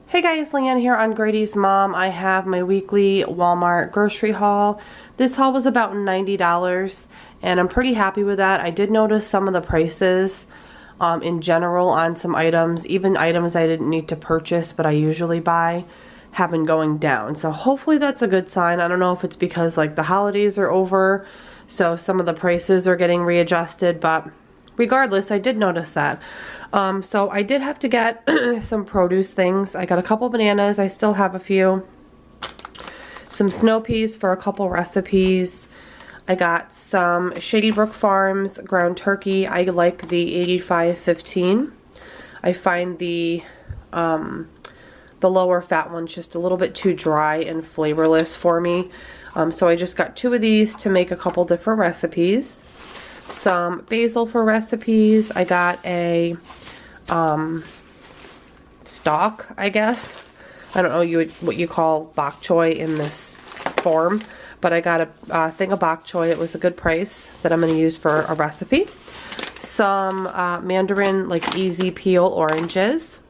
Hey guys, Leanne here on Grady's Mom. I have my weekly Walmart grocery haul. This haul was about $90 and I'm pretty happy with that. I did notice some of the prices in general on some items, even items I didn't need to purchase but I usually buy, have been going down. So hopefully that's a good sign. I don't know if it's because like the holidays are over, so some of the prices are getting readjusted, but regardless, I did notice that. So I did have to get some produce things. I got a couple bananas. I still have a few. Some snow peas for a couple recipes. I got some Shady Brook Farms ground turkey. I like the 85-15. I find the lower fat ones just a little bit too dry and flavorless for me. So I just got 2 of these to make a couple different recipes. Some basil for recipes. I got a stock, I guess. I don't know what you call bok choy in this form, but I got a thing of bok choy. It was a good price that I'm going to use for a recipe. Some mandarin, like easy peel oranges.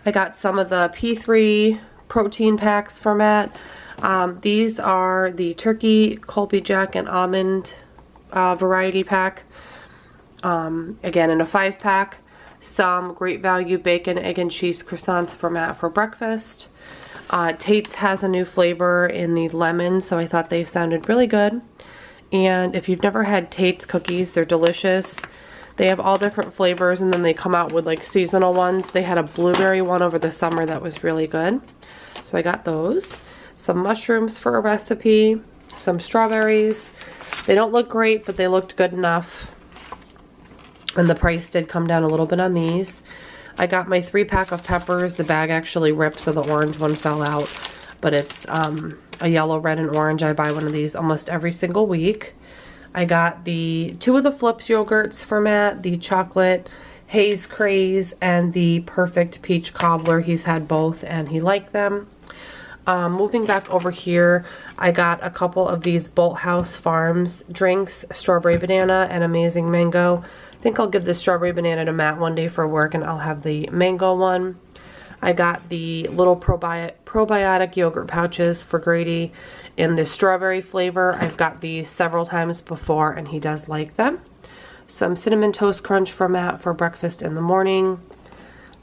I got some of the P3 protein packs for Matt. These are the turkey, Colby Jack, and almond variety pack, again in a 5-pack. Some Great Value bacon, egg, and cheese croissants for Matt for breakfast. Tate's has a new flavor in the lemon, so I thought they sounded really good. And if you've never had Tate's cookies, they're delicious. They have all different flavors, and then they come out with like seasonal ones. They had a blueberry one over the summer that was really good, so I got those. Some mushrooms for a recipe, some strawberries. They don't look great, but they looked good enough. And the price did come down a little bit on these. I got my 3-pack of peppers. The bag actually ripped, so the orange one fell out. But it's a yellow, red, and orange. I buy one of these almost every single week. I got the 2 of the Flips yogurts for Matt. The chocolate haze craze and the perfect peach cobbler. He's had both and he liked them. Moving back over here, I got a couple of these Bolt House Farms drinks, strawberry banana and amazing mango. I think I'll give the strawberry banana to Matt one day for work and I'll have the mango one. I got the little probiotic yogurt pouches for Grady in the strawberry flavor. I've got these several times before and he does like them. Some Cinnamon Toast Crunch for Matt for breakfast in the morning.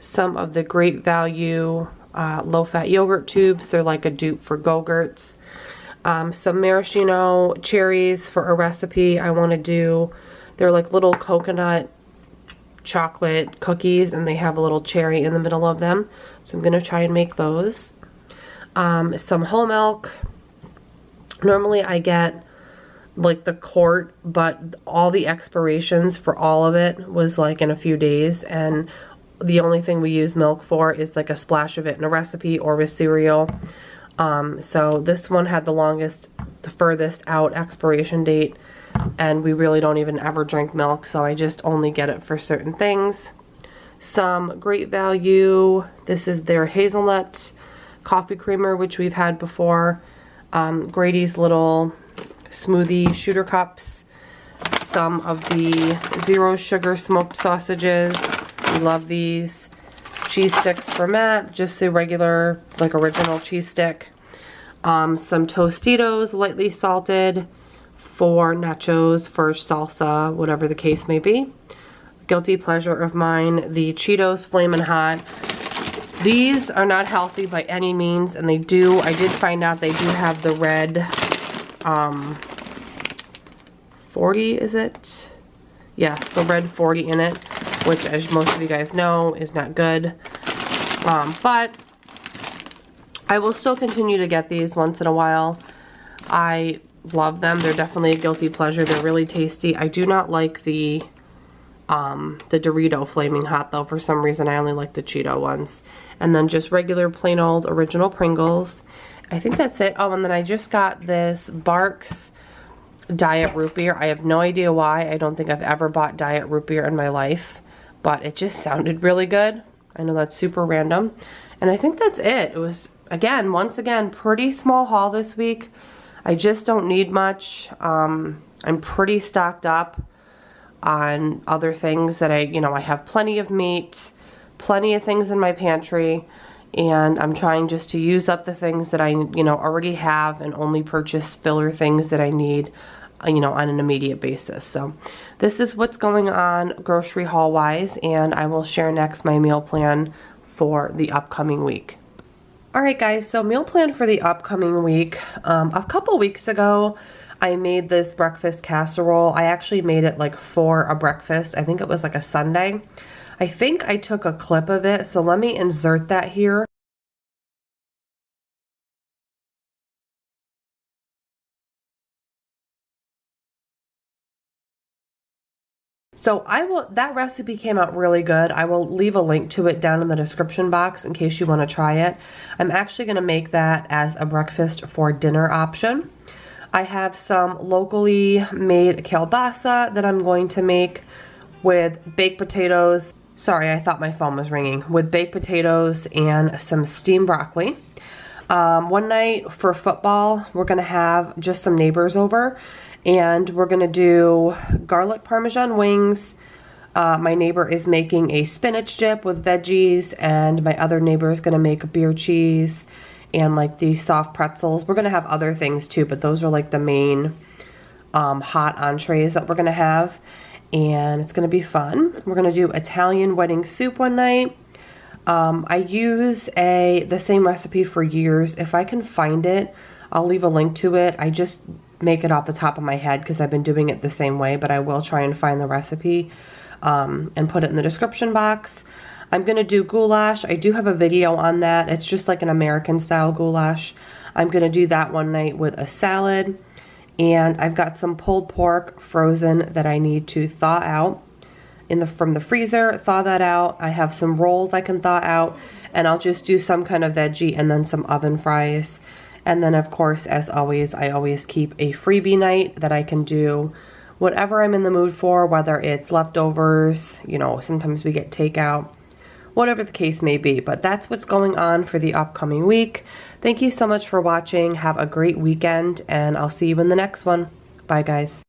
Some of the Great Value low-fat yogurt tubes. They're like a dupe for Go-Gurts. Some maraschino cherries for a recipe I want to do. They're like little coconut chocolate cookies and they have a little cherry in the middle of them. So I'm going to try and make those. Some whole milk. Normally I get like the quart, but all the expirations for all of it was like in a few days, and the only thing we use milk for is like a splash of it in a recipe or with cereal. So this one had the furthest out expiration date, and we really don't even ever drink milk, so I just only get it for certain things. Some Great Value. This is their hazelnut coffee creamer, which we've had before. Grady's little smoothie shooter cups. Some of the zero sugar smoked sausages. We love these. Cheese sticks for Matt, just a regular, like original cheese stick. Some Tostitos, lightly salted, for nachos, for salsa, whatever the case may be. Guilty pleasure of mine, the Cheetos Flamin' Hot. These are not healthy by any means, and I did find out they do have the red 40, is it? Yeah, the red 40 in it, which as most of you guys know is not good. But I will still continue to get these once in a while. I love them. They're definitely a guilty pleasure. They're really tasty. I do not like the Dorito Flaming Hot though. For some reason I only like the Cheeto ones. And then just regular plain old original Pringles. I think that's it. Oh, and then I just got this Barks Diet Root Beer. I have no idea why. I don't think I've ever bought Diet Root Beer in my life, but it just sounded really good. I know that's super random. And I think that's it. It was, once again, pretty small haul this week. I just don't need much. I'm pretty stocked up on other things that I have plenty of meat, plenty of things in my pantry, and I'm trying just to use up the things that I, you know, already have and only purchase filler things that I need, you know, on an immediate basis. So this is what's going on grocery haul wise, and I will share next my meal plan for the upcoming week. Alright guys, so meal plan for the upcoming week. A couple weeks ago I made this breakfast casserole. I actually made it like for a breakfast. I think it was like a Sunday. I think I took a clip of it, so let me insert that here. So that recipe came out really good. I will leave a link to it down in the description box in case you want to try it. I'm actually going to make that as a breakfast for dinner option. I have some locally made kielbasa that I'm going to make with baked potatoes. Sorry, I thought my phone was ringing. With baked potatoes and some steamed broccoli. One night for football, we're going to have just some neighbors over, and we're going to do garlic parmesan wings. My neighbor is making a spinach dip with veggies, and my other neighbor is going to make a beer cheese and like these soft pretzels. We're going to have other things too, but those are like the main hot entrees that we're going to have, and it's going to be fun. We're going to do Italian wedding soup one night. I use the same recipe for years. If I can find it, I'll leave a link to it. I just make it off the top of my head because I've been doing it the same way, but I will try and find the recipe and put it in the description box. I'm going to do goulash. I do have a video on that. It's just like an American style goulash. I'm going to do that one night with a salad. And I've got some pulled pork frozen that I need to thaw out from the freezer, thaw that out. I have some rolls I can thaw out, and I'll just do some kind of veggie and then some oven fries. And then of course, as always, I always keep a freebie night that I can do whatever I'm in the mood for, whether it's leftovers, you know, sometimes we get takeout, whatever the case may be. But that's what's going on for the upcoming week. Thank you so much for watching. Have a great weekend, and I'll see you in the next one. Bye guys.